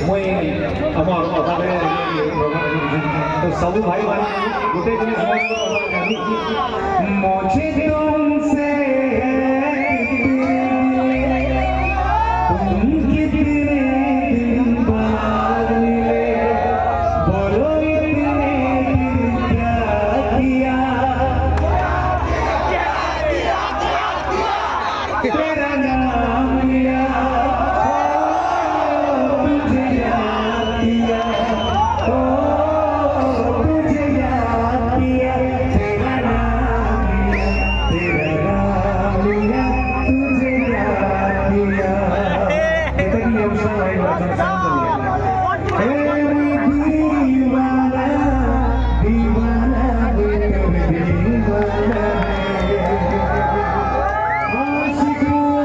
मुई আমার ওখানে তো সব ভাই মানে গোটে জিনিস मुझे तुमसे तुम कितने दिन बाद मिले बोलो इतने दिन क्या किया तेरा नाम लिया तुझे याद किया तुझे याद किया तेरा नाम लिया तुझे याद किया kita dia bisa main bahasa दीवाना दीवाना दीवाना आशिक हुआ